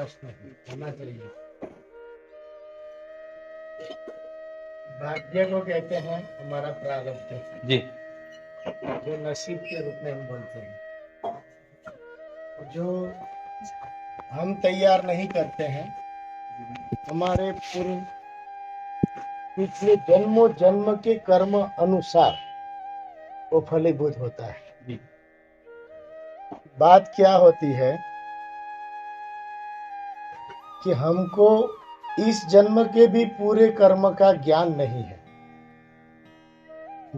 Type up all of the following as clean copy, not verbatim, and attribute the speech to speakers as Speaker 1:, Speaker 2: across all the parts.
Speaker 1: प्रश्न होना चाहिए। भाग्य को कहते हैं हमारा प्रारब्ध
Speaker 2: जी,
Speaker 1: जो नसीब के रूप में हम बोलते हैं, जो हम तैयार नहीं करते हैं, हमारे पूर्व पिछले जन्मों जन्म के कर्म अनुसार वो फलीभूत होता है।
Speaker 2: जी,
Speaker 1: बात क्या होती है कि हमको इस जन्म के भी पूरे कर्म का ज्ञान नहीं है।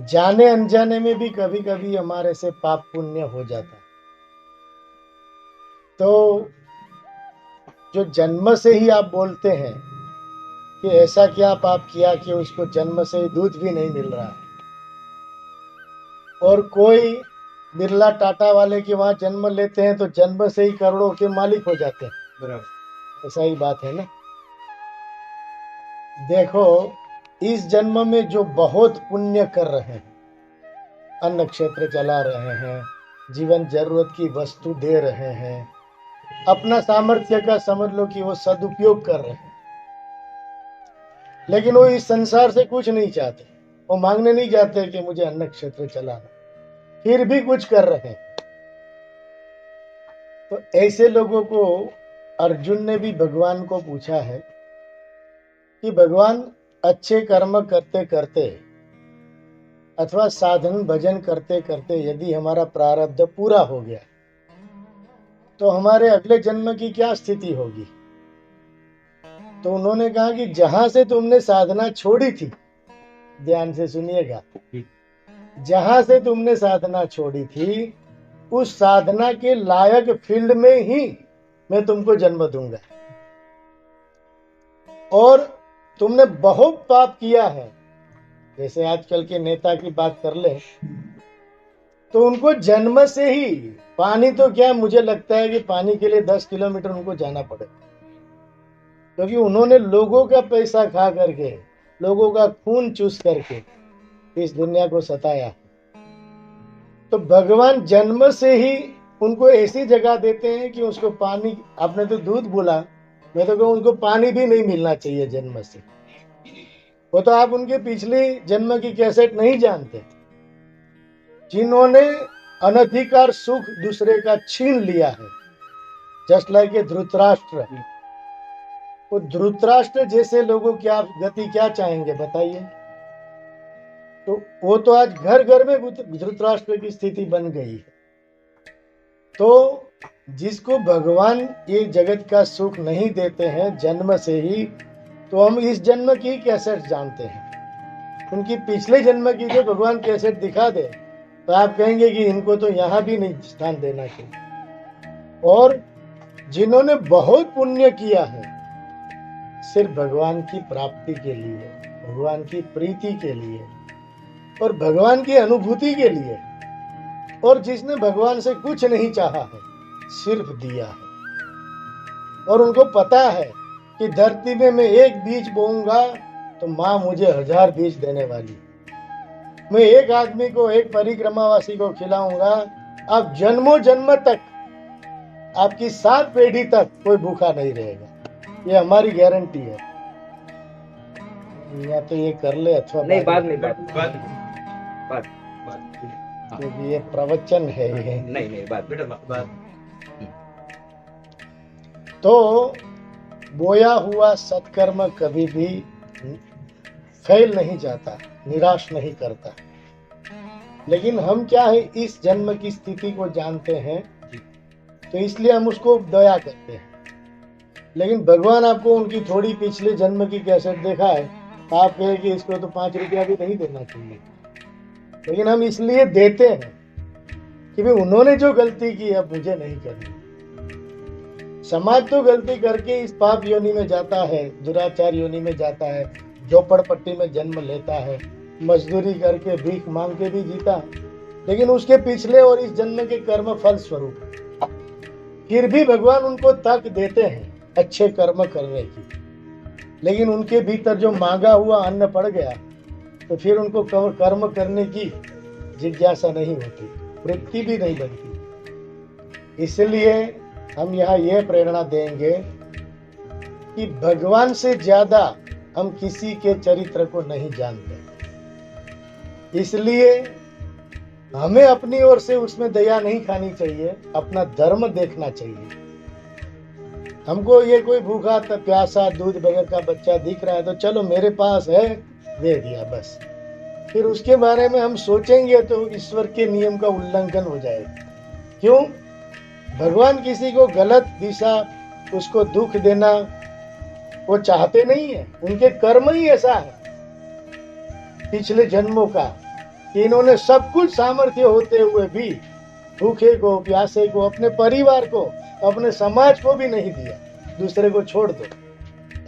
Speaker 1: जाने अनजाने में भी कभी कभी हमारे से पाप पुण्य हो जाता है। तो जो जन्म से ही आप बोलते हैं कि ऐसा क्या पाप किया कि उसको जन्म से ही दूध भी नहीं मिल रहा है, और कोई बिरला टाटा वाले के वहां जन्म लेते हैं तो जन्म से ही करोड़ों के मालिक हो जाते हैं,
Speaker 2: बराबर।
Speaker 1: ऐसा ही बात है ना। देखो, इस जन्म में जो बहुत पुण्य कर रहे हैं, अन्न क्षेत्र चला रहे हैं, जीवन जरूरत की वस्तु दे रहे हैं, अपना सामर्थ्य का समझ लो कि वो सदुपयोग कर रहे हैं, लेकिन वो इस संसार से कुछ नहीं चाहते। वो मांगने नहीं जाते कि मुझे अन्न क्षेत्र चलाना, फिर भी कुछ कर रहे हैं। तो ऐसे लोगों को अर्जुन ने भी भगवान को पूछा है कि भगवान, अच्छे कर्म करते करते अथवा साधन भजन करते करते यदि हमारा प्रारब्ध पूरा हो गया तो हमारे अगले जन्म की क्या स्थिति होगी। तो उन्होंने कहा कि जहां से तुमने साधना छोड़ी थी, ध्यान से सुनिएगा, जहां से तुमने साधना छोड़ी थी उस साधना के लायक फील्ड में ही मैं तुमको जन्म दूंगा। और तुमने बहुत पाप किया है, जैसे आजकल के नेता की बात कर ले तो उनको जन्म से ही पानी, तो क्या मुझे लगता है कि पानी के लिए 10 किलोमीटर उनको जाना पड़े, क्योंकि उन्होंने लोगों का पैसा खा करके, लोगों का खून चूस करके इस दुनिया को सताया। तो भगवान जन्म से ही उनको ऐसी जगह देते हैं कि उसको पानी, आपने तो दूध बोला, मैं तो कहूँ उनको पानी भी नहीं मिलना चाहिए जन्म से। वो तो आप उनके पिछले जन्म की कैसेट नहीं जानते, जिन्होंने अनधिकार सुख दूसरे का छीन लिया है, जस्ट लाइक ए धृतराष्ट्र। वो धृतराष्ट्र जैसे लोगों की आप गति क्या चाहेंगे बताइए। तो वो तो आज घर घर में धृतराष्ट्र की स्थिति बन गई है। तो जिसको भगवान ये जगत का सुख नहीं देते हैं जन्म से ही, तो हम इस जन्म की कैसेट जानते हैं। उनकी पिछले जन्म की जो भगवान कैसेट दिखा दे तो आप कहेंगे कि इनको तो यहाँ भी नहीं स्थान देना चाहिए। और जिन्होंने बहुत पुण्य किया है सिर्फ भगवान की प्राप्ति के लिए, भगवान की प्रीति के लिए और भगवान की अनुभूति के लिए, और जिसने भगवान से कुछ नहीं चाहा है, सिर्फ दिया है, और उनको पता है कि धरती में मैं एक बीज बोऊंगा तो माँ मुझे 1000 बीज देने वाली, मैं एक आदमी को, एक परिक्रमावासी को खिलाऊंगा, अब जन्मों जन्म तक, आपकी 7 पीढ़ी तक कोई भूखा नहीं रहेगा। ये हमारी गारंटी है। या तो ये कर ले अथवा
Speaker 3: नहीं, बाद में बात
Speaker 1: क्योंकि ये प्रवचन है ये।
Speaker 3: नहीं बात।
Speaker 1: तो बोया हुआ सत्कर्म कभी भी फैल नहीं जाता, निराश नहीं करता। लेकिन हम क्या है, इस जन्म की स्थिति को जानते हैं तो इसलिए हम उसको दया करते हैं। लेकिन भगवान आपको उनकी थोड़ी पिछले जन्म की कैसेट देखा है, आप कहे कि इसको तो 5 रुपया भी नहीं देना चाहिए, लेकिन हम इसलिए देते हैं कि भाई उन्होंने जो गलती की अब मुझे नहीं करनी। समाज तो गलती करके इस पाप योनि में जाता है, दुराचार योनि में जाता है, झोपड़पट्टी में जन्म लेता है, मजदूरी करके भीख मांग के भी जीता, लेकिन उसके पिछले और इस जन्म के कर्म फल स्वरूप फिर भी भगवान उनको तक देते हैं अच्छे कर्म करने की। लेकिन उनके भीतर जो मांगा हुआ अन्न पड़ गया तो फिर उनको कर्म करने की जिज्ञासा नहीं होती, वृत्ति भी नहीं बनती। इसलिए हम यहाँ यह प्रेरणा देंगे कि भगवान से ज्यादा हम किसी के चरित्र को नहीं जानते, इसलिए हमें अपनी ओर से उसमें दया नहीं खानी चाहिए, अपना धर्म देखना चाहिए। हमको ये कोई भूखा प्यासा दूध बगैर का बच्चा दिख रहा है तो चलो मेरे पास है, दे दिया बस। फिर उसके बारे में हम सोचेंगे तो ईश्वर के नियम का उल्लंघन हो जाएगा। क्यों? भगवान किसी को गलत दिशा, उसको दुख देना वो चाहते नहीं है। उनके कर्म ही ऐसा है पिछले जन्मों का कि इन्होंने सब कुछ सामर्थ्य होते हुए भी भूखे को, प्यासे को, अपने परिवार को, अपने समाज को भी नहीं दिया, दूसरे को छोड़ दो।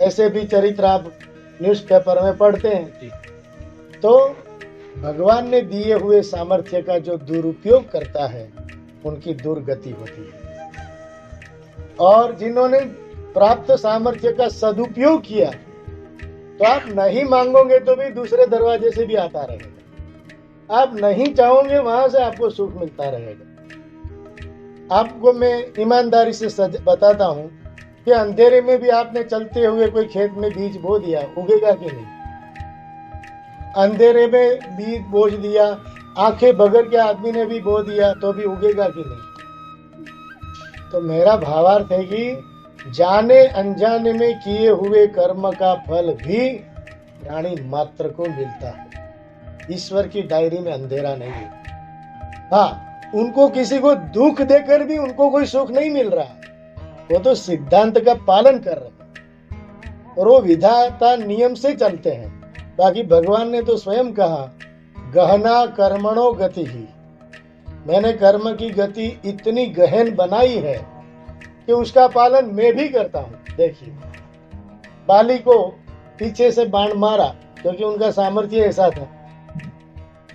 Speaker 1: ऐसे भी चरित्र आप न्यूज़पेपर में पढ़ते हैं। तो भगवान ने दिए हुए सामर्थ्य का जो दुरुपयोग करता है उनकी दुर्गति होती है, और जिन्होंने प्राप्त सामर्थ्य का सदुपयोग किया तो आप नहीं मांगोगे तो भी दूसरे दरवाजे से भी आता रहेगा, आप नहीं चाहोगे वहां से आपको सुख मिलता रहेगा। आपको मैं ईमानदारी से बताता हूं कि अंधेरे में भी आपने चलते हुए कोई खेत में बीज बो दिया, उगेगा कि नहीं? अंधेरे में बीज बोझ दिया, आंखें बगैर के आदमी ने भी बो दिया तो भी उगेगा कि नहीं? तो मेरा भावार्थ है कि जाने अनजाने में किए हुए कर्म का फल भी प्राणी मात्र को मिलता है। ईश्वर की डायरी में अंधेरा नहीं है। हाँ, उनको किसी को दुख देकर भी उनको कोई सुख नहीं मिल रहा, वो तो सिद्धांत का पालन कर रहे हैं और वो विधाता नियम से चलते हैं। बाकी भगवान ने तो स्वयं कहा, गहना कर्मणो गति ही, मैंने कर्म की गति इतनी गहन बनाई है कि उसका पालन मैं भी करता हूं। देखिए, बाली को पीछे से बाण मारा क्योंकि उनका सामर्थ्य ऐसा था,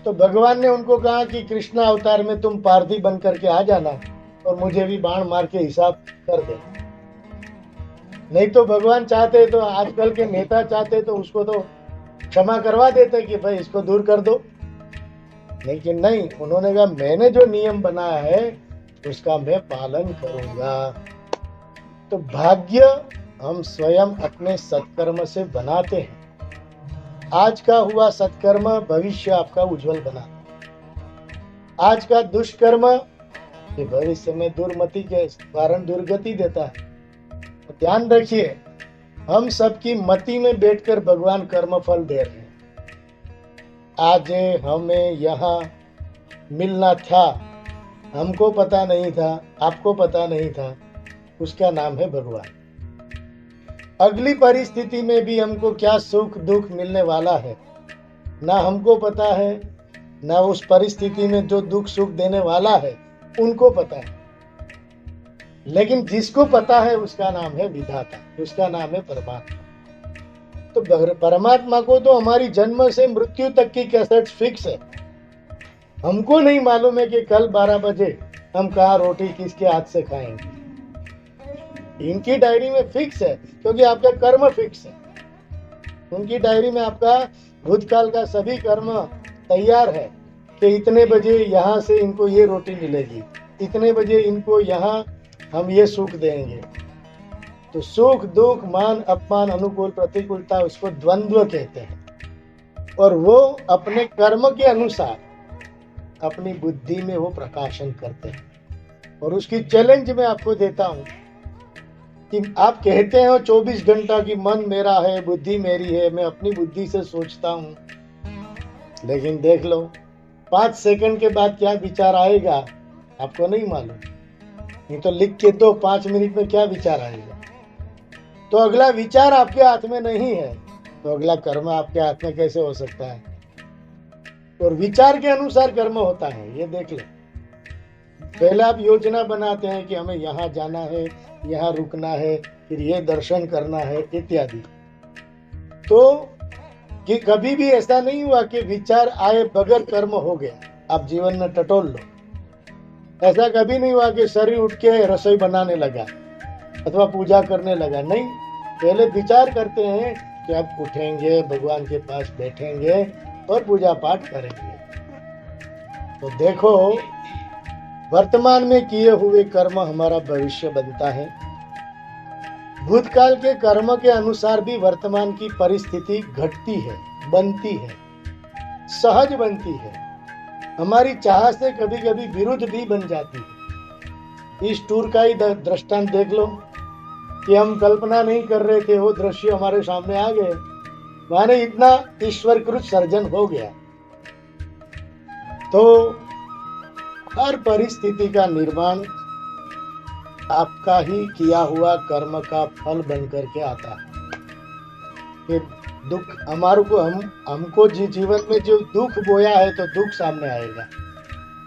Speaker 1: तो भगवान ने उनको कहा कि कृष्ण अवतार में तुम पार्थी बन करके आ जाना और मुझे भी बाण मार के हिसाब कर दे। नहीं तो भगवान चाहते तो, आजकल के नेता चाहते तो उसको तो क्षमा करवा देते कि भाई इसको दूर कर दो, लेकिन नहीं, उन्होंने कहा मैंने जो नियम बनाया है उसका मैं पालन करूंगा। तो भाग्य हम स्वयं अपने सत्कर्म से बनाते हैं। आज का हुआ सत्कर्म भविष्य आपका उज्जवल बना, आज का दुष्कर्म ये भविष्य में दुर्मति के कारण दुर्गति देता है। तो ध्यान रखिए, हम सबकी मति में बैठकर भगवान कर्म फल दे रहे हैं। आज हमें यहाँ मिलना था, हमको पता नहीं था, आपको पता नहीं था, उसका नाम है भगवान। अगली परिस्थिति में भी हमको क्या सुख दुख मिलने वाला है ना हमको पता है, ना उस परिस्थिति में जो दुख सुख देने वाला है उनको पता है। लेकिन जिसको पता है उसका नाम है विधाता, उसका नाम है परमात्मा। तो परमात्मा को तो हमारी जन्म से मृत्यु तक की कैसेट फिक्स है। हमको नहीं मालूम है कि कल 12 बजे हम कहाँ रोटी किसके हाथ से खाएंगे। इनकी डायरी में फिक्स है क्योंकि आपका कर्म फिक्स है। उनकी डायरी में आपका भूतकाल का सभी कर्म तैयार है कि इतने बजे यहाँ से इनको ये रोटी मिलेगी, इतने बजे इनको यहाँ हम ये सुख देंगे। तो सुख दुख मान अपमान अनुकूल प्रतिकूलता उसको द्वंद्व कहते हैं, और वो अपने कर्म के अनुसार अपनी बुद्धि में वो प्रकाशन करते हैं। और उसकी चैलेंज मैं आपको देता हूँ कि आप कहते हो 24 घंटा की मन मेरा है, बुद्धि मेरी है, मैं अपनी बुद्धि से सोचता हूँ, लेकिन देख लो 5 सेकंड के बाद क्या विचार आएगा आपको नहीं मालूम। नहीं तो लिख के दो 5 मिनट में क्या विचार आएगा। तो अगला विचार आपके हाथ में नहीं है तो अगला कर्म आपके हाथ में कैसे हो सकता है? और विचार के अनुसार कर्म होता है, ये देख लो। पहले आप योजना बनाते हैं कि हमें यहाँ जाना है, यहाँ रुकना है, फिर ये दर्शन करना है इत्यादि। तो कि कभी भी ऐसा नहीं हुआ कि विचार आए बगैर कर्म हो गया, आप जीवन में टटोल लो। ऐसा कभी नहीं हुआ कि शरीर उठ के रसोई बनाने लगा अथवा पूजा करने लगा। नहीं, पहले विचार करते हैं कि आप उठेंगे, भगवान के पास बैठेंगे और पूजा पाठ करेंगे। तो देखो, वर्तमान में किए हुए कर्म हमारा भविष्य बनता है। भूतकाल के कर्म के अनुसार भी वर्तमान की परिस्थिति घटती है, बनती है, सहज बनती है, हमारी चाह से कभी कभी विरुद्ध भी बन जाती है। इस टूर का ही दृष्टांत देख लो कि हम कल्पना नहीं कर रहे थे, वो दृश्य हमारे सामने आ गए, माने इतना ईश्वरकृत सर्जन हो गया। तो हर परिस्थिति का निर्माण आपका ही किया हुआ कर्म का फल बन करके आता है। कि दुख हमारे को हमको जीवन में जो दुख बोया है तो दुख सामने आएगा।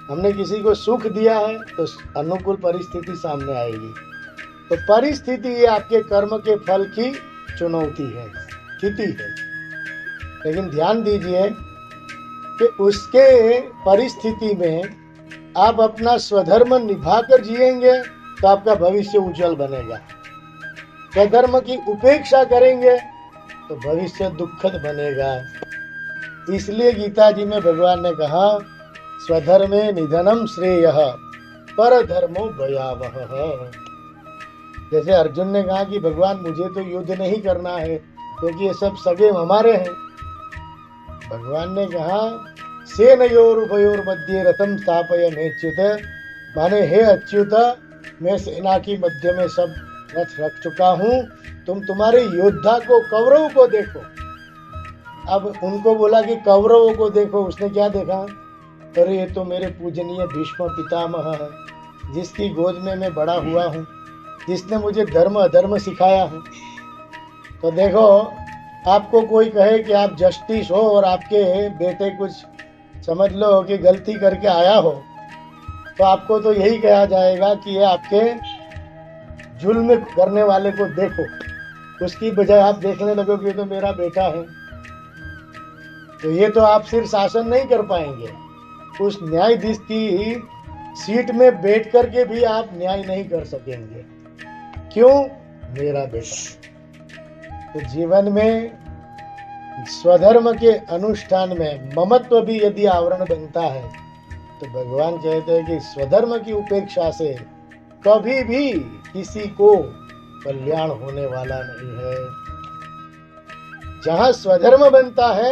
Speaker 1: हमने किसी को सुख दिया है तो अनुकूल परिस्थिति सामने आएगी। तो परिस्थिति ये आपके कर्म के फल की चुनौती है, स्थिति है। लेकिन ध्यान दीजिए कि उसके परिस्थिति में आप अपना स्वधर्म निभाकर जिएंगे तो आपका भविष्य उज्जवल बनेगा। स्वधर्म की उपेक्षा करेंगे तो भविष्य दुखद बनेगा। इसलिए गीता जी में भगवान ने कहा, स्वधर्मे निधनम श्रेयः परधर्मो भयावहः। जैसे अर्जुन ने कहा कि भगवान मुझे तो युद्ध नहीं करना है क्योंकि ये सब सगे हमारे हैं। भगवान ने कहा, सेनयोरुभयोर मध्ये रथम स्थापयमेच्युत, माने हे अच्युत, मैं सेना की मध्य में सब रथ रख चुका हूँ, तुम तुम्हारे योद्धा को, कौरवों को देखो। अब उनको बोला कि कौरवों को देखो, उसने क्या देखा? अरे ये तो मेरे पूजनीय भीष्म पितामह है, जिसकी गोद में मैं बड़ा हुआ हूँ, जिसने मुझे धर्म अधर्म सिखाया है। तो देखो, आपको कोई कहे कि आप जस्टिस हो और आपके बेटे कुछ समझ लो कि गलती करके आया हो, तो आपको तो यही कहा जाएगा कि ये आपके जुल्म करने वाले को देखो। उसकी बजाय आप देखने लगोगे तो मेरा बेटा है। तो ये तो आप सिर्फ शासन नहीं कर पाएंगे, उस न्यायाधीश की सीट में बैठ करके भी आप न्याय नहीं कर सकेंगे। क्यों? मेरा बेटा। तो जीवन में स्वधर्म के अनुष्ठान में ममत्व भी यदि आवरण बनता है तो भगवान कहते हैं कि स्वधर्म की उपेक्षा से कभी भी किसी को कल्याण होने वाला नहीं है। जहां स्वधर्म बनता है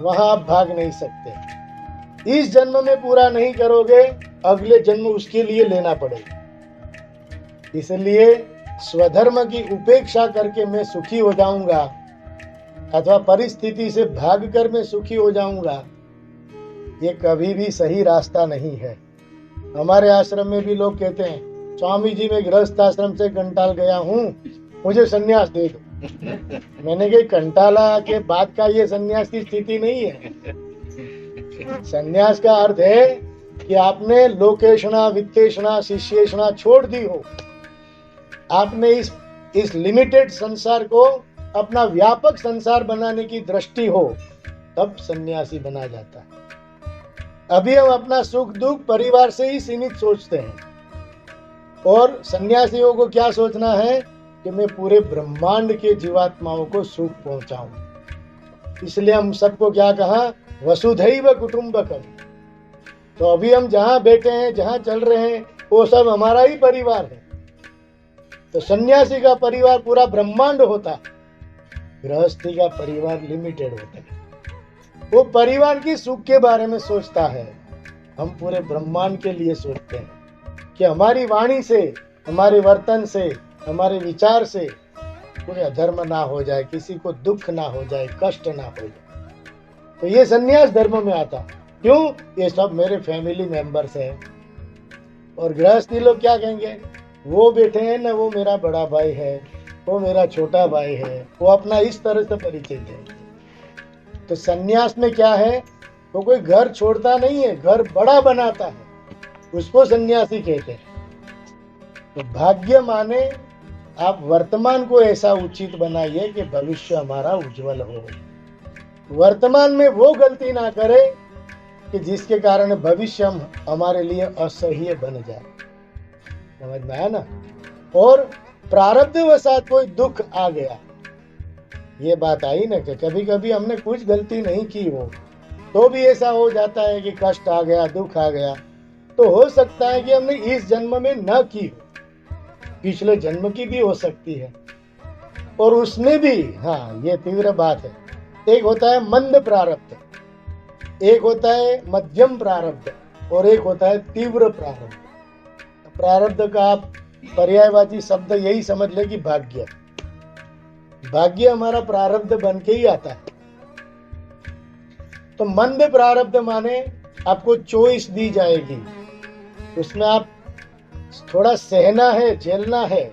Speaker 1: वहां आप भाग नहीं सकते। इस जन्म में पूरा नहीं करोगे, अगले जन्म उसके लिए लेना पड़ेगा। इसलिए स्वधर्म की उपेक्षा करके मैं सुखी हो जाऊंगा अथवा परिस्थिति से भागकर मैं सुखी हो जाऊंगा, ये कभी भी सही रास्ता नहीं है। हमारे आश्रम में भी लोग कहते हैं, स्वामी जी मैं गृहस्थ आश्रम से कंटाल गया हूँ, मुझे सन्यास दे दो। मैंने कहा कंटाला के बाद का ये सन्यास की स्थिति नहीं है। सन्यास का अर्थ है कि आपने लोकेशना, वित्तेषणा, शिष्येषणा छोड़ दी हो। आपने इस लिमिटेड संसार को अपना व्यापक संसार बनाने की दृष्टि हो, तब सन्यासी बना जाता है। अभी हम अपना सुख दुख परिवार से ही सीमित सोचते हैं, और सन्यासियों को क्या सोचना है कि मैं पूरे ब्रह्मांड के जीवात्माओं को सुख पहुंचाऊं। इसलिए हम सबको क्या कहा, वसुधैव कुटुंबकम। तो अभी हम जहां बैठे हैं, जहां चल रहे हैं, वो सब हमारा ही परिवार है। तो सन्यासी का परिवार पूरा ब्रह्मांड होता है, गृहस्थी का परिवार लिमिटेड होता है। वो परिवार की सुख के बारे में सोचता है, हम पूरे ब्रह्मांड के लिए सोचते हैं कि हमारी वाणी से, हमारे वर्तन से, हमारे विचार से कोई अधर्म ना हो जाए, किसी को दुख ना हो जाए, कष्ट ना हो जाए। तो ये सन्यास धर्म में आता। क्यों? ये सब मेरे फैमिली मेंबर्स हैं। और गृहस्थी लोग क्या कहेंगे, वो बैठे हैं ना, वो मेरा बड़ा भाई है, वो मेरा छोटा भाई है, वो अपना इस तरह से परिचय देंगे। तो सन्यास में क्या है, वो कोई घर छोड़ता नहीं है, घर बड़ा बनाता है, उसको सन्यासी कहते हैं। तो भाग्य माने आप वर्तमान को ऐसा उचित बनाइए कि भविष्य हमारा उज्जवल हो। वर्तमान में वो गलती ना करे कि जिसके कारण भविष्य हमारे लिए असह्य बन जाए। समझ में आया ना? और प्रारब्धवशात कोई दुख आ गया, ये बात आई ना कि कभी कभी हमने कुछ गलती नहीं की हो तो भी ऐसा हो जाता है कि कष्ट आ गया, दुख आ गया। तो हो सकता है कि हमने इस जन्म में न की हो, पिछले जन्म की भी हो सकती है। और उसमें भी, हाँ ये तीव्र बात है, एक होता है मंद प्रारब्ध, एक होता है मध्यम प्रारब्ध और एक होता है तीव्र प्रारब्ध। प्रारब्ध का आप पर्यायवाची शब्द यही समझ ले कि भाग्य। भाग्य हमारा प्रारब्ध बन के ही आता है। तो मंद प्रारब्ध माने आपको चॉइस दी जाएगी, उसमें आप थोड़ा सहना है, झेलना है,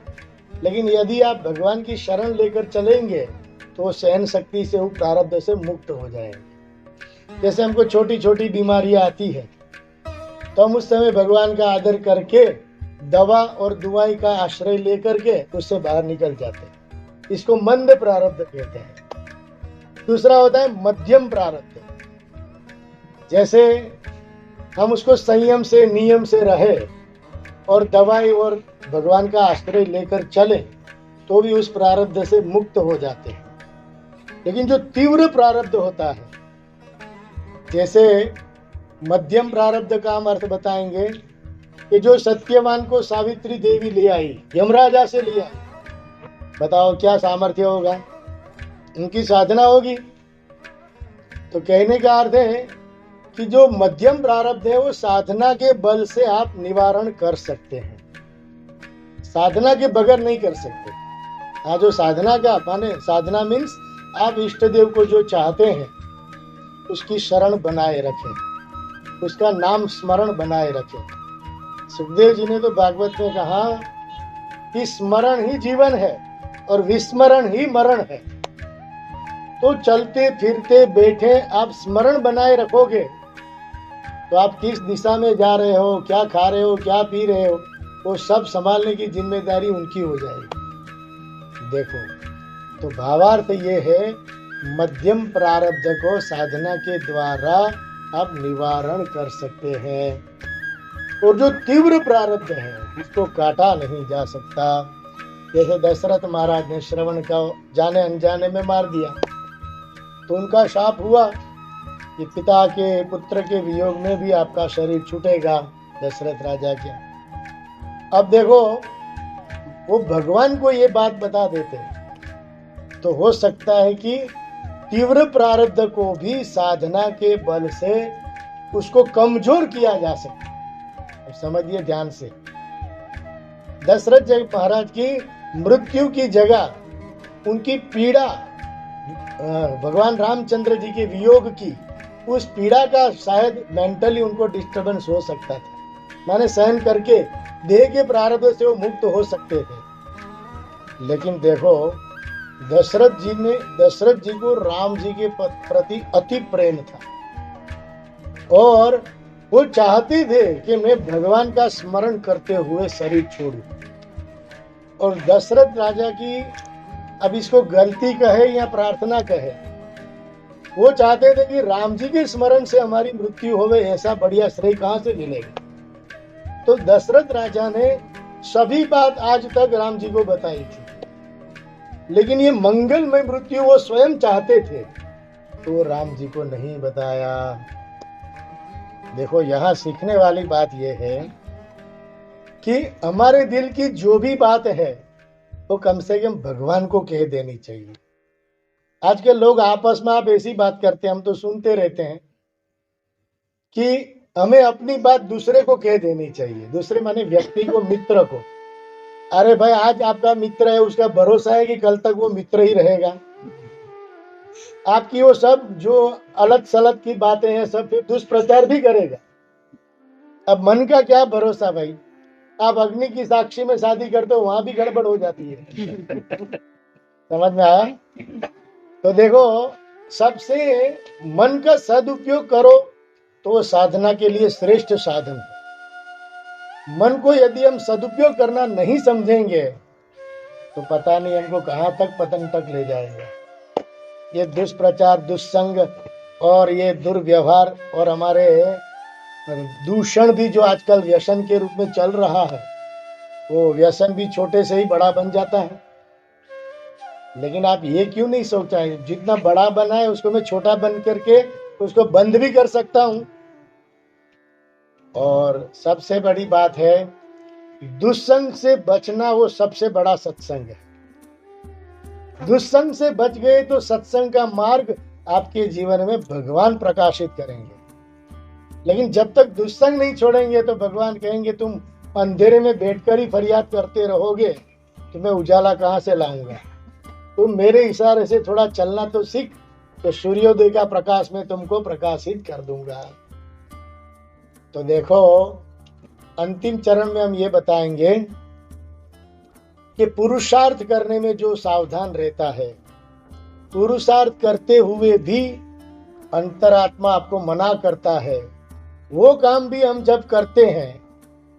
Speaker 1: लेकिन यदि आप भगवान की शरण लेकर चलेंगे तो सहन शक्ति से, वो प्रारब्ध से मुक्त हो जाएंगे। जैसे हमको छोटी छोटी बीमारियां आती है तो हम उस समय भगवान का आदर करके दवा और दुआई का आश्रय लेकर के उससे बाहर निकल जाते हैं, इसको मंद प्रारब्ध कहते हैं। दूसरा होता है मध्यम प्रारब्ध, जैसे हम उसको संयम से, नियम से रहे और दवाई और भगवान का आश्रय लेकर चले तो भी उस प्रारब्ध से मुक्त हो जाते हैं। लेकिन जो तीव्र प्रारब्ध होता है, जैसे मध्यम प्रारब्ध का हम अर्थ बताएंगे कि जो सत्यवान को सावित्री देवी ले आई, यमराजा से ले आई, बताओ क्या सामर्थ्य होगा, उनकी साधना होगी। तो कहने का अर्थ है कि जो मध्यम प्रारब्ध है वो साधना के बल से आप निवारण कर सकते हैं, साधना के बगैर नहीं कर सकते। हाँ, जो साधना का माने, साधना मीन्स आप इष्ट देव को जो चाहते हैं उसकी शरण बनाए रखें, उसका नाम स्मरण बनाए रखें। सुखदेव जी ने तो भागवत में कहा कि स्मरण ही जीवन है और विस्मरण ही मरण है। तो चलते फिरते बैठे आप स्मरण बनाए रखोगे तो आप किस दिशा में जा रहे हो, क्या खा रहे हो, क्या पी रहे हो, वो सब संभालने की जिम्मेदारी उनकी हो जाएगी। देखो, तो भावार्थ ये है, मध्यम प्रारब्ध को साधना के द्वारा आप निवारण कर सकते हैं, और जो तीव्र प्रारब्ध है इसको काटा नहीं जा सकता। जैसे दशरथ महाराज ने श्रवण का जाने अनजाने में मार दिया तो उनका शाप हुआ कि पिता के, पुत्र के वियोग में भी आपका शरीर छूटेगा, दशरथ राजा के। अब देखो, वो भगवान को ये बात बता देते तो हो सकता है कि तीव्र प्रारब्ध को भी साधना के बल से उसको कमजोर किया जा सकता। अब समझिए ध्यान से, दशरथ जी महाराज की मृत्यु की जगह उनकी पीड़ा, भगवान रामचंद्र जी के वियोग की, उस पीड़ा का शायद मेंटली उनको डिस्टरबेंस हो सकता था, माने सहन करके देह के प्रारब्ध से वो मुक्त हो सकते थे। लेकिन देखो, दशरथ जी को राम जी के प्रति अति प्रेम था और वो चाहते थे कि मैं भगवान का स्मरण करते हुए शरीर छोड़ूं। और दशरथ राजा की, अब इसको गलती कहे या प्रार्थना कहे, वो चाहते थे कि राम जी के स्मरण से हमारी मृत्यु होवे, ऐसा बढ़िया श्रेय कहां से मिलेगा। तो दशरथ राजा ने सभी बात आज तक राम जी को बताई थी, लेकिन ये मंगलमय मृत्यु वो स्वयं चाहते थे तो राम जी को नहीं बताया। देखो, यहाँ सीखने वाली बात यह है कि हमारे दिल की जो भी बात है वो कम से कम भगवान को कह देनी चाहिए। आज के लोग आपस में आप ऐसी बात करते हैं, हम तो सुनते रहते हैं कि हमें अपनी बात दूसरे को कह देनी चाहिए। दूसरे माने व्यक्ति को, मित्र को। अरे भाई, आज आपका मित्र है, उसका भरोसा है कि कल तक वो मित्र ही रहेगा। आपकी वो सब जो अलग सलग की बातें हैं सब फिर दुष्प्रचार भी करेगा। अब मन का क्या भरोसा भाई, आप अग्नि की साक्षी में शादी करते हो, वहां भी गड़बड़ हो जाती है। समझ में आया? तो देखो, सबसे मन का सदुपयोग करो तो वो साधना के लिए श्रेष्ठ साधन है। मन को यदि हम सदुपयोग करना नहीं समझेंगे तो पता नहीं हमको कहाँ तक, पतन तक ले जाएगा। ये दुष्प्रचार, दुस्संग और ये दुर्व्यवहार और हमारे दूषण भी जो आजकल व्यसन के रूप में चल रहा है, वो व्यसन भी छोटे से ही बड़ा बन जाता है। लेकिन आप ये क्यों नहीं सोचा है, जितना बड़ा बना है उसको मैं छोटा बन करके उसको बंद भी कर सकता हूं। और सबसे बड़ी बात है, दुस्संग से बचना वो सबसे बड़ा सत्संग है। दुष्संग से बच गए तो सत्संग का मार्ग आपके जीवन में भगवान प्रकाशित करेंगे। लेकिन जब तक दुष्संग नहीं छोड़ेंगे तो भगवान कहेंगे तुम अंधेरे में बैठकर ही फरियाद करते रहोगे, तुम्हें उजाला कहाँ से लाऊंगा। तुम मेरे इशारे से थोड़ा चलना तो सीख, तो सूर्योदय का प्रकाश में तुमको प्रकाशित कर दूंगा। तो देखो, अंतिम चरण में हम ये बताएंगे कि पुरुषार्थ करने में जो सावधान रहता है, पुरुषार्थ करते हुए भी अंतरात्मा आपको मना करता है, वो काम भी हम जब करते हैं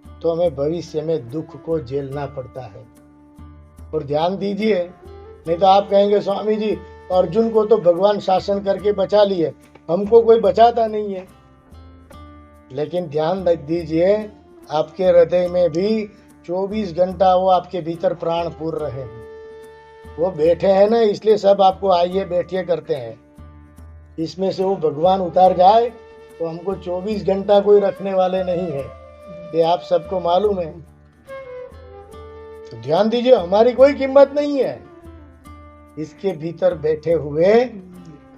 Speaker 1: तो हमें भविष्य में दुख को झेलना पड़ता है। और ध्यान दीजिए, नहीं तो आप कहेंगे स्वामी जी अर्जुन को तो भगवान शासन करके बचा लिए, हमको कोई बचाता नहीं है। लेकिन ध्यान दीजिए, आपके हृदय में भी 24 घंटा वो आपके भीतर प्राण पूर रहे हैं। वो बैठे हैं ना, इसलिए सब आपको आइए बैठिए करते हैं। इसमें से वो भगवान उतार जाए तो हमको 24 घंटा कोई रखने वाले नहीं है, ये आप सबको मालूम है। तो ध्यान दीजिए, हमारी कोई कीमत नहीं है, इसके भीतर बैठे हुए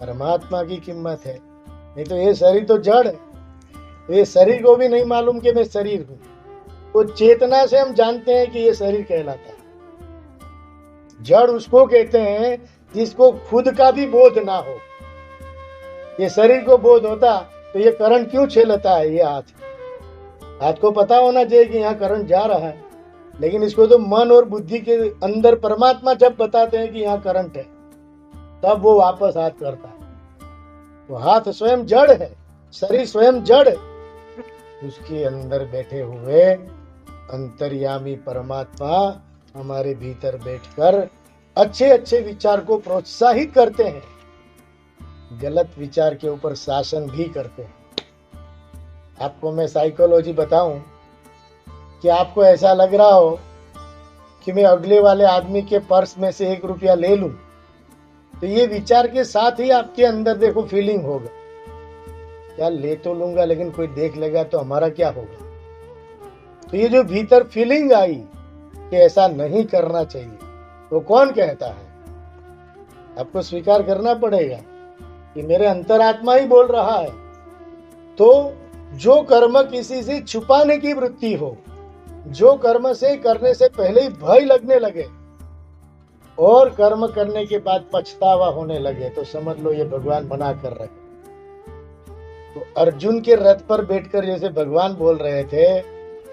Speaker 1: परमात्मा की कीमत है। नहीं तो ये शरीर तो जड़ है, ये शरीर को भी नहीं मालूम कि मैं शरीर हूं। वो चेतना से हम जानते हैं कि ये शरीर कहलाता है। जड़ उसको कहते हैं जिसको खुद का भी बोध ना हो। ये शरीर को बोध होता तो ये करंट क्यों छेलता है। ये हाथ को पता होना चाहिए कि यहाँ करंट जा रहा है, लेकिन इसको तो मन और बुद्धि के अंदर परमात्मा जब बताते हैं कि यहाँ करंट है, तब वो वापस हाथ करता है। तो हाथ स्वयं जड़ है, शरीर स्वयं जड़ है। उसके अंदर बैठे हुए अंतर्यामी परमात्मा हमारे भीतर बैठकर अच्छे अच्छे विचार को प्रोत्साहित करते हैं, गलत विचार के ऊपर शासन भी करते हैं। आपको मैं साइकोलॉजी बताऊं कि आपको ऐसा लग रहा हो कि मैं अगले वाले आदमी के पर्स में से 1 रुपया ले लूं, तो ये विचार के साथ ही आपके अंदर देखो फीलिंग होगा, क्या ले तो लूंगा लेकिन कोई देख लेगा तो हमारा क्या होगा। तो ये जो भीतर फीलिंग आई कि ऐसा नहीं करना चाहिए, तो कौन कहता है? आपको स्वीकार करना पड़ेगा कि मेरे अंतरात्मा ही बोल रहा है। तो जो कर्म किसी से छुपाने की वृत्ति हो, जो कर्म से करने से पहले ही भय लगने लगे और कर्म करने के बाद पछतावा होने लगे, तो समझ लो ये भगवान मना कर रहे। तो अर्जुन के रथ पर बैठकर जैसे भगवान बोल रहे थे,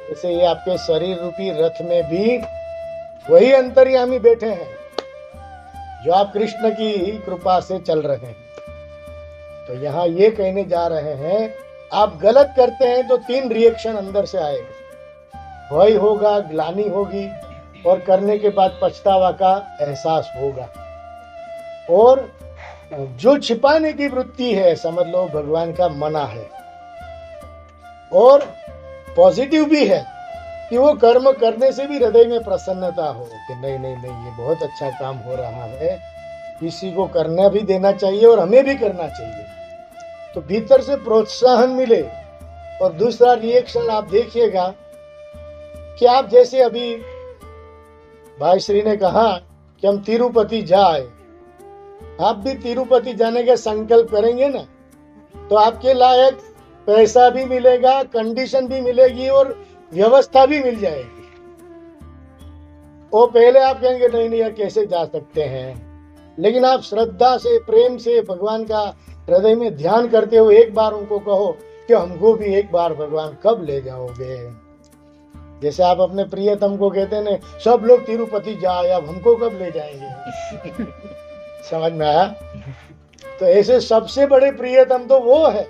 Speaker 1: जैसे ये आपके शरीर रूपी रथ में भी वही अंतर्यामी बैठे हैं जो आप कृष्ण की कृपा से चल रहे हैं। तो यहाँ ये कहने जा रहे हैं, आप गलत करते हैं तो 3 रिएक्शन अंदर से आएगा, भय होगा, ग्लानि होगी और करने के बाद पछतावा का एहसास होगा। और जो छिपाने की वृत्ति है, समझ लो भगवान का मना है। और पॉजिटिव भी है कि वो कर्म करने से भी हृदय में प्रसन्नता हो कि नहीं नहीं नहीं, ये बहुत अच्छा काम हो रहा है, किसी को करना भी देना चाहिए और हमें भी करना चाहिए। तो भीतर से प्रोत्साहन मिले। और दूसरा रिएक्शन आप देखिएगा कि आप जैसे अभी भाई श्री ने कहा कि हम तिरुपति जाए, आप भी तिरुपति जाने का संकल्प करेंगे ना, तो आपके लायक पैसा भी मिलेगा, कंडीशन भी मिलेगी और व्यवस्था भी मिल जाएगी। और पहले आप कहेंगे नहीं नहीं यार कैसे जा सकते हैं, लेकिन आप श्रद्धा से, प्रेम से भगवान का हृदय में ध्यान करते हुए एक बार उनको कहो कि हमको भी एक बार भगवान कब ले जाओगे। जैसे आप अपने प्रियतम को कहते हैं सब लोग तिरुपति जाए, अब हमको कब ले जाएंगे। समझ में आया? तो ऐसे सबसे बड़े प्रियतम तो वो है।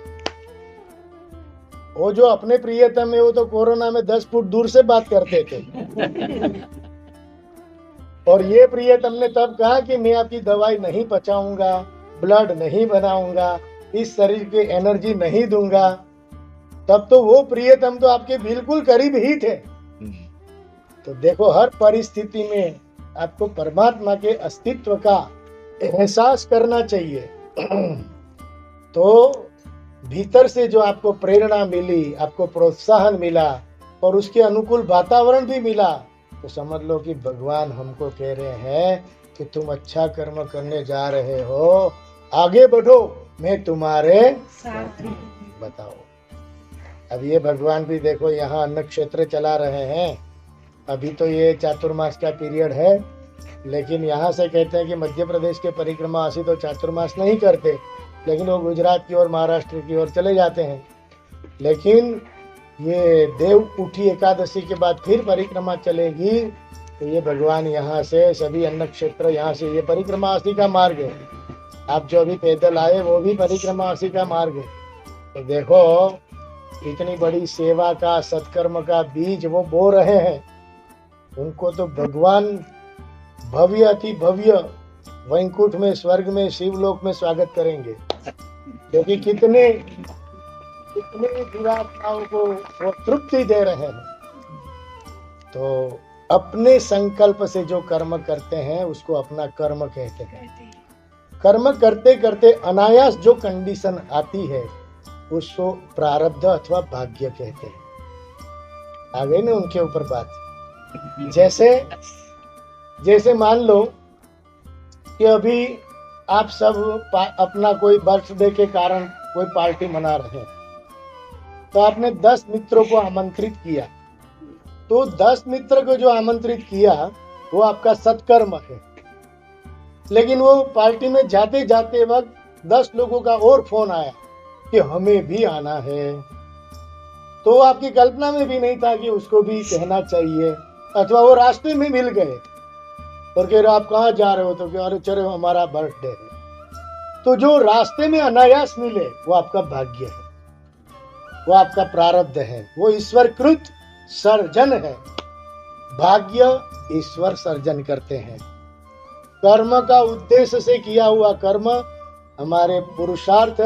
Speaker 1: वो जो अपने प्रियतम है वो तो कोरोना में 10 फुट दूर से बात करते थे। और ये प्रियतम ने तब कहा कि मैं आपकी दवाई नहीं पचाऊंगा, ब्लड नहीं बनाऊंगा, इस शरीर की एनर्जी नहीं दूंगा। तब तो वो प्रियतम तो आपके बिल्कुल करीब ही थे। तो देखो, हर परिस्थिति में आपको परमात्मा के अस्तित्व का एहसास करना चाहिए। तो भीतर से जो आपको प्रेरणा मिली, आपको प्रोत्साहन मिला और उसके अनुकूल वातावरण भी मिला, तो समझ लो कि भगवान हमको कह रहे हैं कि तुम अच्छा कर्म करने जा रहे हो, आगे बढ़ो, मैं तुम्हारे बताओ। अब ये भगवान भी देखो यहाँ अन्न क्षेत्र चला रहे हैं। अभी तो ये चातुर्मास का पीरियड है, लेकिन यहाँ से कहते हैं कि मध्य प्रदेश के परिक्रमावासी तो चातुर्मास नहीं करते, लेकिन वो गुजरात की ओर, महाराष्ट्र की ओर चले जाते हैं। लेकिन ये देव उठी एकादशी के बाद फिर परिक्रमा चलेगी, तो ये भगवान यहाँ से सभी अन्न क्षेत्र, यहाँ से ये परिक्रमावासी का मार्ग है। आप जो अभी पैदल आए वो भी परिक्रमावासी का मार्ग है। तो देखो इतनी बड़ी सेवा का, सत्कर्म का बीज वो बो रहे हैं, उनको तो भगवान भव्य अति भव्य वैकुंठ में, स्वर्ग में, शिवलोक में स्वागत करेंगे, क्योंकि कितने दुरात्माओं को वो तृप्ति दे रहे हैं। तो अपने संकल्प से जो कर्म करते हैं उसको अपना कर्म कहते हैं। कर्म करते करते अनायास जो कंडीशन आती है उसको प्रारब्ध अथवा भाग्य कहते हैं। आ गई ना उनके ऊपर बात। जैसे मान लो कि अभी आप सब अपना कोई बर्थडे के कारण कोई पार्टी मना रहे हैं, तो आपने 10 मित्रों को आमंत्रित किया। तो 10 मित्र को जो आमंत्रित किया वो आपका सत्कर्म है। लेकिन वो पार्टी में जाते जाते वक्त 10 लोगों का और फोन आया कि हमें भी आना है। तो आपकी कल्पना में भी नहीं था कि उसको भी कहना चाहिए, अथवा वो रास्ते में मिल गए और कह रहे आप कहाँ जा रहे हो, तो कह अरे चलो हमारा बर्थडे है। तो जो रास्ते में अनायास मिले वो आपका भाग्य है, वो आपका प्रारब्ध है, वो ईश्वरकृत सर्जन है। भाग्य ईश्वर सर्जन करते हैं। कर्म का उद्देश्य से किया हुआ कर्म हमारे पुरुषार्थ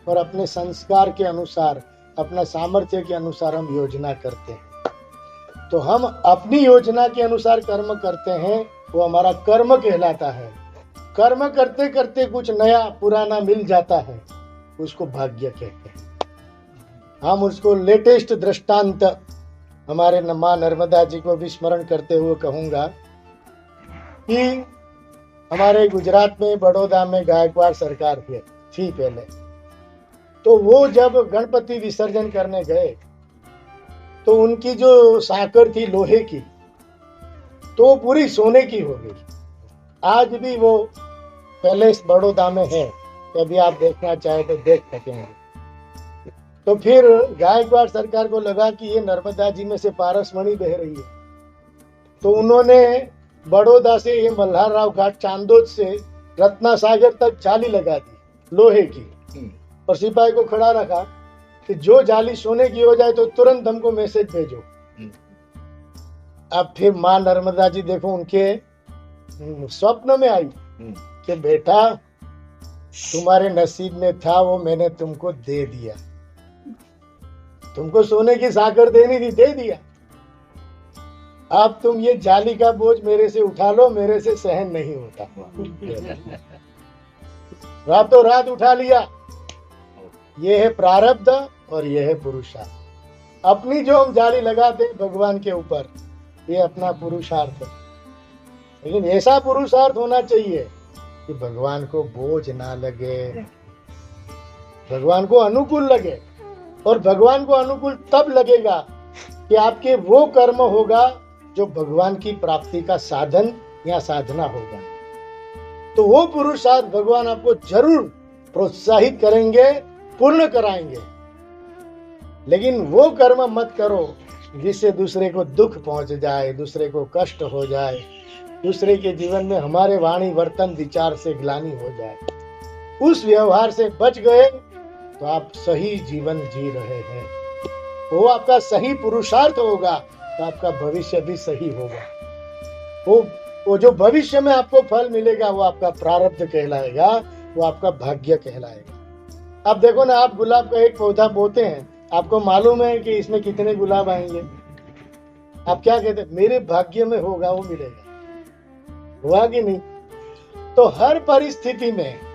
Speaker 1: और अपने संस्कार के अनुसार, अपना सामर्थ्य के अनुसार हम योजना करते हैं। तो हम अपनी योजना के अनुसार कर्म करते हैं, वो हमारा कर्म कहलाता है। कर्म करते करते कुछ नया पुराना मिल जाता है, उसको भाग्य कहते हैं। हम उसको लेटेस्ट दृष्टांत हमारे माँ नर्मदा जी को भी स्मरण करते हुए कहूंगा कि हमारे गुजरात में बड़ौदा में गायकवाड़ सरकार थी पहले। तो वो जब गणपति विसर्जन करने गए तो उनकी जो साकर थी लोहे की, तो पूरी सोने की हो गई। आज भी वो पैलेस बड़ौदा में है, कभी आप देखना चाहे तो देख सकेंगे। तो फिर गायकवाड़ सरकार को लगा कि ये नर्मदा जी में से पारसमणि बह रही है, तो उन्होंने बड़ौदा से ये मल्हारराव घाट, चांदोद से रत्ना सागर तक जाली लगा दी लोहे की, और सिपाही को खड़ा रखा कि जो जाली सोने की हो जाए तो तुरंत हमको मैसेज भेजो। अब फिर माँ नर्मदा जी देखो उनके स्वप्न में आई कि बेटा तुम्हारे नसीब में था, वो मैंने तुमको दे दिया। तुमको सोने की साकर देनी थी, दे दिया। अब तुम ये जाली का बोझ मेरे से उठा लो, मेरे से सहन नहीं होता। रातों रात उठा लिया। ये है प्रारब्ध और ये है पुरुषार्थ। अपनी जो हम जाली लगाते हैं भगवान के ऊपर, ये अपना पुरुषार्थ है। लेकिन ऐसा पुरुषार्थ होना चाहिए कि भगवान को बोझ ना लगे, भगवान को अनुकूल लगे। और भगवान को अनुकूल तब लगेगा कि आपके वो कर्म होगा जो भगवान की प्राप्ति का साधन या साधना होगा। तो वो पुरुषार्थ भगवान आपको जरूर प्रोत्साहित करेंगे, पूर्ण कराएंगे। लेकिन वो कर्म मत करो जिससे दूसरे को दुख पहुंच जाए, दूसरे को कष्ट हो जाए, दूसरे के जीवन में हमारे वाणी वर्तन विचार से ग्लानि हो जाए। उस व्यवहार से बच गए तो आप सही जीवन जी रहे हैं। वो आपका सही पुरुषार्थ होगा तो आपका भविष्य भी सही होगा। वो जो भविष्य में आपको फल मिलेगा वो आपका प्रारब्ध कहलाएगा, वो आपका भाग्य कहलाएगा। अब देखो ना, आप गुलाब का एक पौधा बोते हैं, आपको मालूम है कि इसमें कितने गुलाब आएंगे। आप क्या कहते हैं, मेरे भाग्य में होगा वो मिलेगा। हुआ कि नहीं? तो हर परिस्थिति में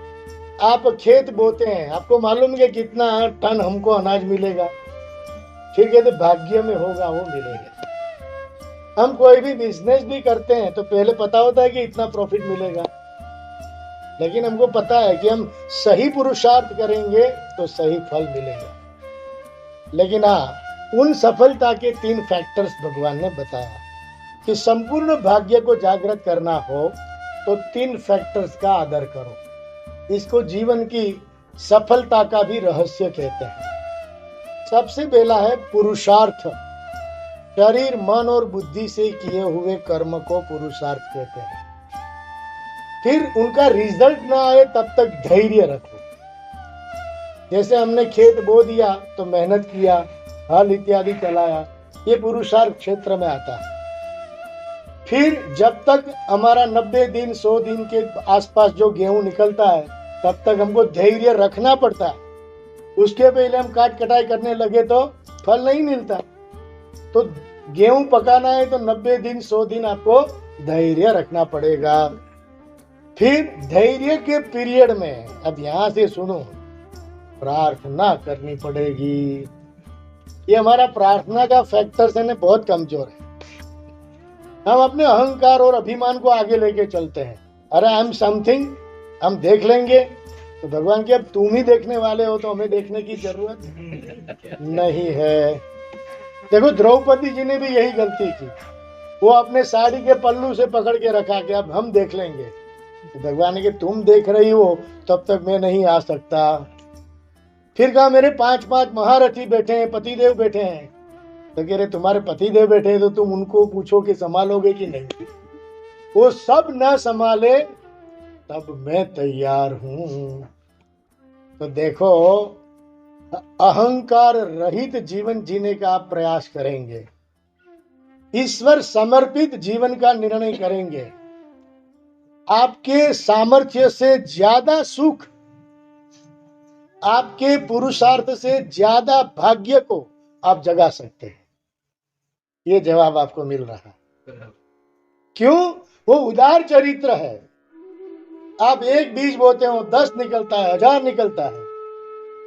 Speaker 1: आप खेत बोते हैं, आपको मालूम है कितना टन हमको अनाज मिलेगा, फिर कहते भाग्य में होगा वो मिलेगा। हम कोई भी बिजनेस भी करते हैं तो पहले पता होता है कि इतना प्रॉफिट मिलेगा, लेकिन हमको पता है कि हम सही पुरुषार्थ करेंगे तो सही फल मिलेगा। लेकिन हाँ, उन सफलता के 3 फैक्टर्स भगवान ने बताया कि संपूर्ण भाग्य को जागृत करना हो तो 3 फैक्टर्स का आदर करो। इसको जीवन की सफलता का भी रहस्य कहते हैं। सबसे पहला है पुरुषार्थ। शरीर, मन और बुद्धि से किए हुए कर्म को पुरुषार्थ कहते हैं। फिर उनका रिजल्ट ना आए तब तक धैर्य रखो। जैसे हमने खेत बो दिया तो मेहनत किया, हल इत्यादि चलाया, ये पुरुषार्थ क्षेत्र में आता है। फिर जब तक हमारा 90 दिन 100 दिन के आसपास जो गेहूं निकलता है तब तक हमको धैर्य रखना पड़ता है। उसके पहले हम काट कटाई करने लगे तो फल नहीं मिलता। तो गेहूं पकाना है तो 90 दिन 100 दिन आपको धैर्य रखना पड़ेगा। फिर धैर्य के पीरियड में अब यहां से सुनो, प्रार्थना करनी पड़ेगी। ये हमारा प्रार्थना का फैक्टर है बहुत कमजोर है। हम अपने अहंकार और अभिमान को आगे लेके चलते हैं। अरे आई एम समथिंग, हम देख लेंगे। तो भगवान की अब तुम ही देखने वाले हो तो हमें देखने की जरूरत नहीं है। देखो द्रौपदी जी ने भी यही गलती की। वो अपने साड़ी के पल्लू से पकड़ के रखा कि अब हम देख लेंगे। तो भगवान ने कि तुम देख रही हो तब तक मैं नहीं आ सकता। फिर कहा मेरे 5 महारथी बैठे हैं, पतिदेव बैठे हैं। तो कह रहे तुम्हारे पतिदेव बैठे हैं तो तुम उनको पूछो कि संभालोगे कि नहीं। वो सब न संभाले तब मैं तैयार हूं। तो देखो, अहंकार रहित जीवन जीने का आप प्रयास करेंगे, ईश्वर समर्पित जीवन का निर्णय करेंगे, आपके सामर्थ्य से ज्यादा सुख, आपके पुरुषार्थ से ज्यादा भाग्य को आप जगा सकते हैं। ये जवाब आपको मिल रहा है। क्यों? वो उदार चरित्र है। आप एक बीज बोते हो 10 निकलता है, 1000 निकलता है।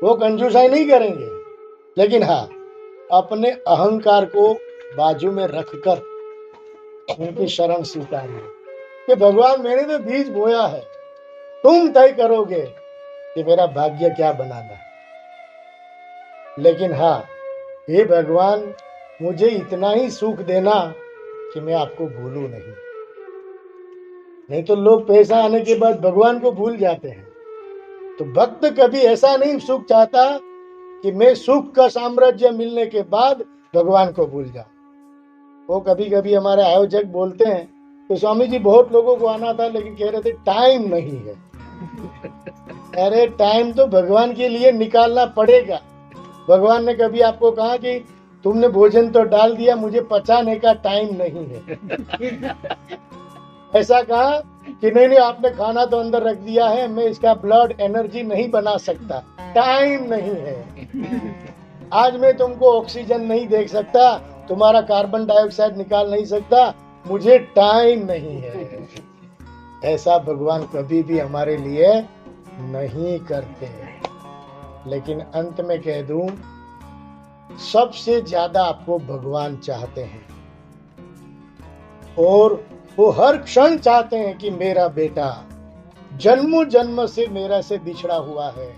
Speaker 1: वो कंजूसाई नहीं करेंगे, लेकिन हाँ अपने अहंकार को बाजू में रखकर उनकी शरण स्वीकारिए कि भगवान मैंने तो बीज बोया है, तुम तय करोगे कि मेरा भाग्य क्या बनाना है। लेकिन हाँ, हे भगवान मुझे इतना ही सुख देना कि मैं आपको भूलूं नहीं तो लोग पैसा आने के बाद भगवान को भूल जाते हैं। तो भक्त कभी ऐसा नहीं सुख चाहता कि मैं सुख का साम्राज्य मिलने के बाद भगवान को भूल जाऊं। वो कभी कभी हमारे आयोजक बोलते हैं तो स्वामी जी बहुत लोगों को आना था लेकिन कह रहे थे टाइम नहीं है। अरे टाइम तो भगवान के लिए निकालना पड़ेगा। भगवान ने कभी आपको कहा कि तुमने भोजन तो डाल दिया, मुझे पचाने का टाइम नहीं है? ऐसा कहा कि नहीं आपने खाना तो अंदर रख दिया है, मैं इसका ब्लड एनर्जी नहीं बना सकता, टाइम नहीं है। आज मैं तुमको ऑक्सीजन नहीं दे सकता, तुम्हारा कार्बन डाइऑक्साइड निकाल नहीं सकता, मुझे टाइम नहीं है। ऐसा भगवान कभी भी हमारे लिए नहीं करते। लेकिन अंत में कह दूं, सबसे ज्यादा आपको भगवान चाहते हैं और वो हर क्षण चाहते हैं कि मेरा बेटा जन्मों जन्म से मेरा से बिछड़ा हुआ है,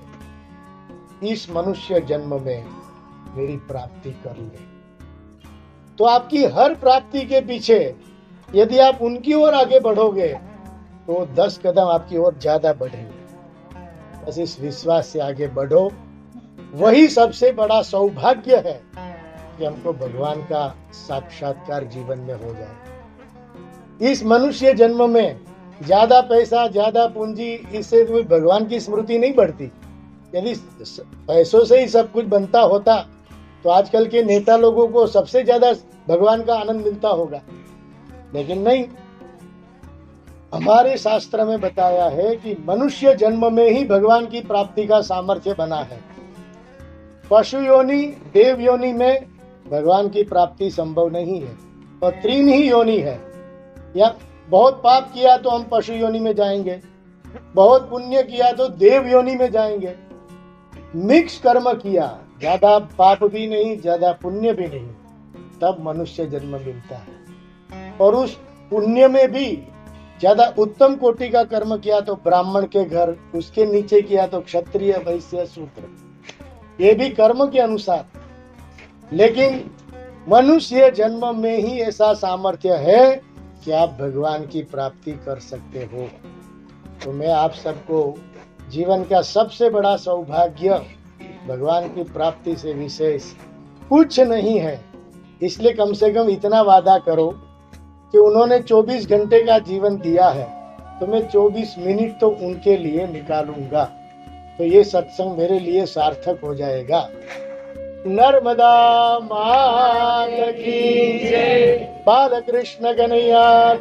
Speaker 1: इस मनुष्य जन्म में मेरी प्राप्ति कर ले। तो आपकी हर प्राप्ति के पीछे यदि आप उनकी ओर आगे बढ़ोगे तो 10 कदम आपकी ओर ज्यादा बढ़ेंगे। बस इस विश्वास से आगे बढ़ो। वही सबसे बड़ा सौभाग्य है कि हमको भगवान का साक्षात्कार जीवन में हो जाए। इस मनुष्य जन्म में ज्यादा पैसा, ज्यादा पूंजी, इससे तो भगवान की स्मृति नहीं बढ़ती। यदि पैसों से ही सब कुछ बनता होता तो आजकल के नेता लोगों को सबसे ज्यादा भगवान का आनंद मिलता होगा, लेकिन नहीं। हमारे शास्त्र में बताया है कि मनुष्य जन्म में ही भगवान की प्राप्ति का सामर्थ्य बना है। पशु योनि, देव योनि में भगवान की प्राप्ति संभव नहीं है, और 3 ही योनि है। या बहुत पाप किया तो हम पशु योनि में जाएंगे, बहुत पुण्य किया तो देव योनि में जाएंगे, मिक्स कर्म किया, ज्यादा पाप भी नहीं ज्यादा पुण्य भी नहीं, तब मनुष्य जन्म मिलता है। और उस पुण्य में भी ज्यादा उत्तम कोटि का कर्म किया तो ब्राह्मण के घर, उसके नीचे किया तो क्षत्रिय, वैश्य, शूद्र, ये भी कर्म के अनुसार। लेकिन मनुष्य जन्म में ही ऐसा सामर्थ्य है कि आप भगवान की प्राप्ति कर सकते हो। तो मैं आप सबको जीवन का सबसे बड़ा सौभाग्य भगवान की प्राप्ति से विशेष कुछ नहीं है। इसलिए कम से कम इतना वादा करो कि उन्होंने 24 घंटे का जीवन दिया है तो मैं 24 मिनट तो उनके लिए निकालूंगा, तो ये सत्संग मेरे लिए सार्थक हो जाएगा। नर्मदा मात की जय, बालकृष्ण कन्हैया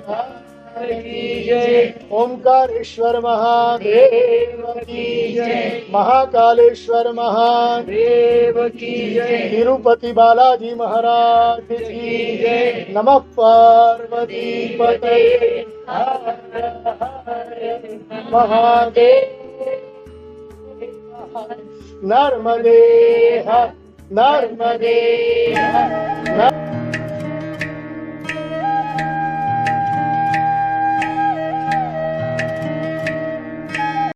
Speaker 1: की जय, ओमकारेश्वर महादेव की जय, महाकालेश्वर महादेव की जय, तिरुपति बालाजी महाराज की जय। नमः पार्वती पतये महादेव। नर्मदे नर्मदे।